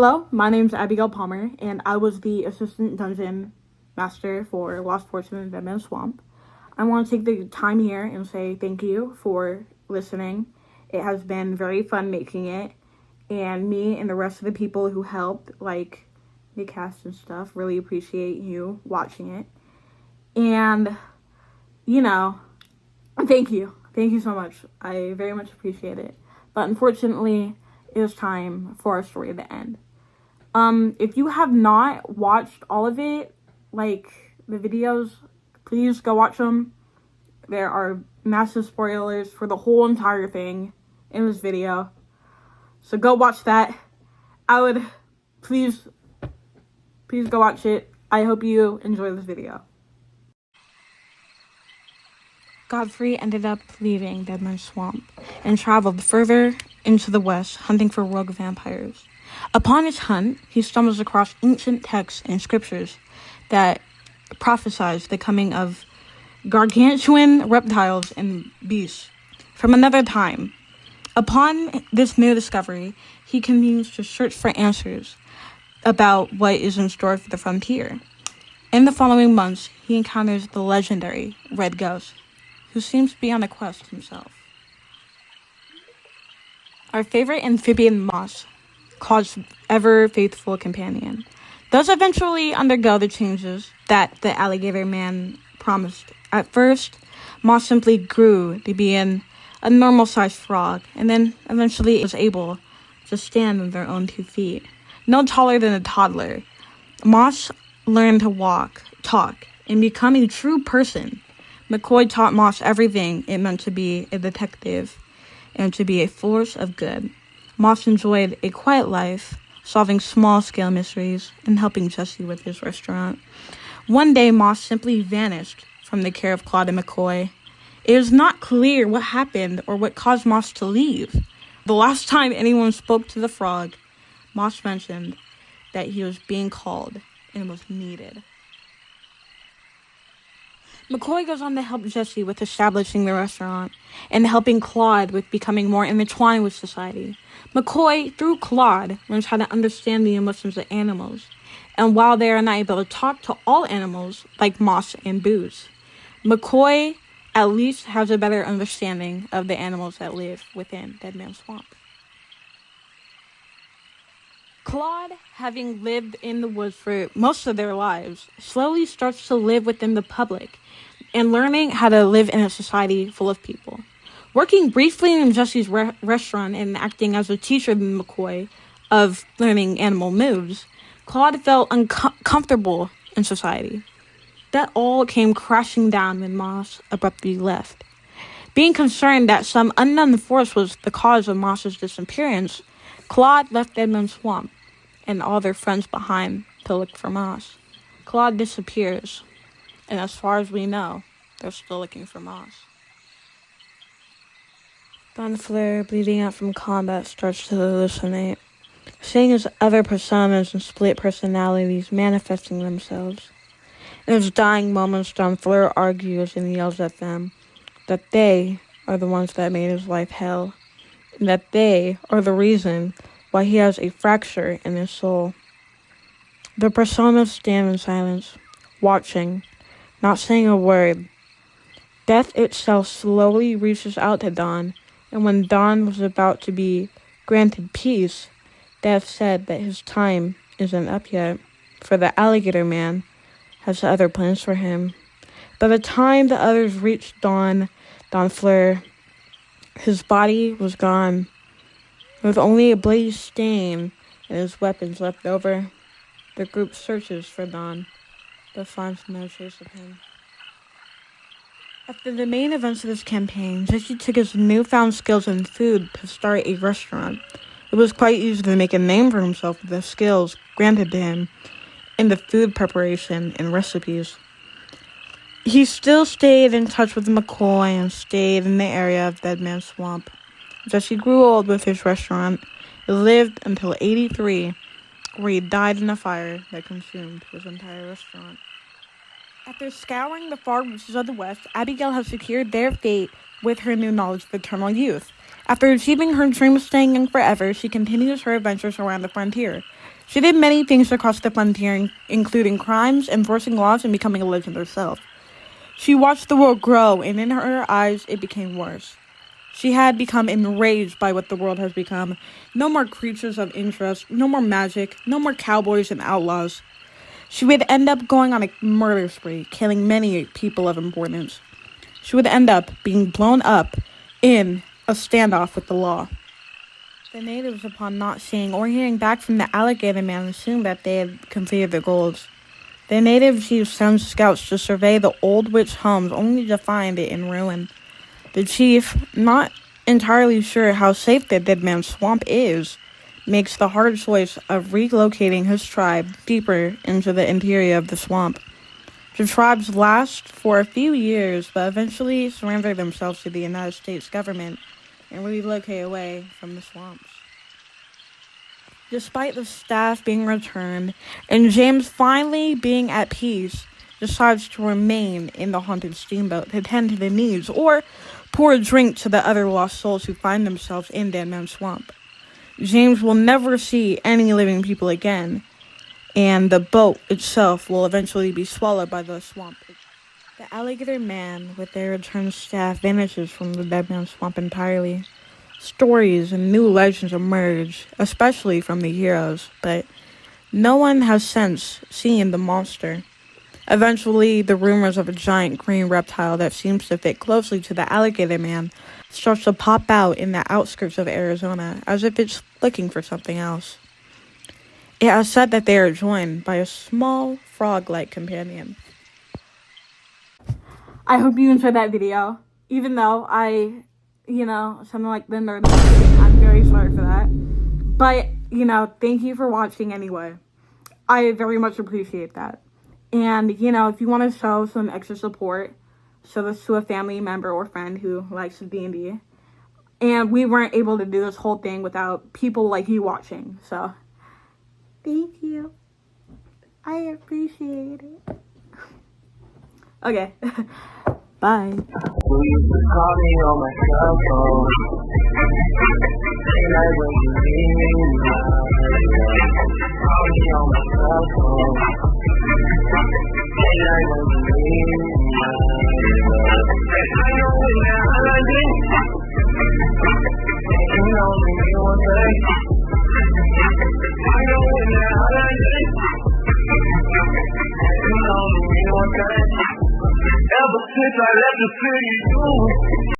Hello, my name's Abigail Palmer, and I was the assistant dungeon master for Lost Fortune in Dead Man's Swamp. I want to take the time here and say thank you for listening. It has been very fun making it, and me and the rest of the people who helped, like the cast and stuff, really appreciate you watching it. And, thank you. Thank you so much. I very much appreciate it. But unfortunately, it is time for our story to end. If you have not watched all of it, like the videos, please go watch them. There are massive spoilers for the whole entire thing in this video. So go watch that. I would, please go watch it. I hope you enjoy this video. Godfrey ended up leaving Dead Man's Swamp and traveled further into the west, hunting for rogue vampires. Upon his hunt, he stumbles across ancient texts and scriptures that prophesize the coming of gargantuan reptiles and beasts from another time. Upon this new discovery, he continues to search for answers about what is in store for the frontier. In the following months, he encounters the legendary Red Ghost, who seems to be on a quest himself. Our favorite amphibian moss, Claude's ever-faithful companion, does eventually undergo the changes that the alligator man promised. At first, Moss simply grew to be a normal-sized frog, and then eventually was able to stand on their own 2 feet. No taller than a toddler, Moss learned to walk, talk, and become a true person. McCoy taught Moss everything it meant to be a detective and to be a force of good. Moss enjoyed a quiet life, solving small-scale mysteries and helping Jesse with his restaurant. One day, Moss simply vanished from the care of Claude and McCoy. It is not clear what happened or what caused Moss to leave. The last time anyone spoke to the frog, Moss mentioned that he was being called and was needed. McCoy goes on to help Jesse with establishing the restaurant and helping Claude with becoming more intertwined with society. McCoy, through Claude, learns how to understand the emotions of animals, and while they are not able to talk to all animals, like Moss and Booze, McCoy at least has a better understanding of the animals that live within Dead Man's Swamp. Claude, having lived in the woods for most of their lives, slowly starts to live within the public and learning how to live in a society full of people. Working briefly in Jesse's restaurant and acting as a teacher to McCoy of learning animal moves, Claude felt uncomfortable in society. That all came crashing down when Moss abruptly left. Being concerned that some unknown force was the cause of Moss's disappearance, Claude left Dead Man's Swamp and all their friends behind to look for Moss. Claude disappears, and as far as we know, they're still looking for Moss. Don Flair, bleeding out from combat, starts to hallucinate, seeing his other personas and split personalities manifesting themselves. In his dying moments, Don Flair argues and yells at them that they are the ones that made his life hell, and that they are the reason why he has a fracture in his soul. The personas stand in silence, watching, not saying a word. Death itself slowly reaches out to Don, and when Don was about to be granted peace, Death said that his time isn't up yet, for the alligator man has other plans for him. By the time the others reached Don Flair, his body was gone, with only a bloody stain and his weapons left over. The group searches for Don, but finds no trace of him. After the main events of this campaign, Jesse took his newfound skills in food to start a restaurant. It was quite easy to make a name for himself with the skills granted to him in the food preparation and recipes. He still stayed in touch with McCoy and stayed in the area of Dead Man's Swamp. Jesse grew old with his restaurant. He lived until 83, where he died in a fire that consumed his entire restaurant. After scouring the far reaches of the West, Abigail has secured their fate with her new knowledge of eternal youth. After achieving her dream of staying young forever, she continues her adventures around the frontier. She did many things across the frontier, including crimes, enforcing laws, and becoming a legend herself. She watched the world grow, and in her eyes, it became worse. She had become enraged by what the world has become. No more creatures of interest, no more magic, no more cowboys and outlaws. She would end up going on a murder spree, killing many people of importance. She would end up being blown up in a standoff with the law. The natives, upon not seeing or hearing back from the alligator man, assumed that they had completed their goals. The native chief sends scouts to survey the old witch homes, only to find it in ruin. The chief, not entirely sure how safe the Dead Man's Swamp is, makes the hard choice of relocating his tribe deeper into the interior of the swamp. The tribes last for a few years, but eventually surrender themselves to the United States government and relocate away from the swamps. Despite the staff being returned, and James finally being at peace, decides to remain in the haunted steamboat to tend to the needs or pour a drink to the other lost souls who find themselves in Dead Man's Swamp. James will never see any living people again, and the boat itself will eventually be swallowed by the swamp. The alligator man, with their returned staff, vanishes from the Dead Man's Swamp entirely. Stories and new legends emerge, especially from the heroes, but no one has since seen the monster. Eventually, the rumors of a giant green reptile that seems to fit closely to the alligator man starts to pop out in the outskirts of Arizona, as if it's looking for something else. It has said that they are joined by a small frog-like companion. I hope you enjoyed that video, even though something like the nerd, I'm very sorry for that. But, thank you for watching anyway. I very much appreciate that. And, if you want to show some extra support, show this to a family member or friend who likes D&D. And we weren't able to do this whole thing without people like you watching. So, thank you. I appreciate it. Okay. Bye. Who used to call me on my cell phone? Like when you need me, call me on my cell phone. Like when you need me, I know when you're hiding. You know me one day. I know when you're hiding. You know me one day. Ever since I left the city.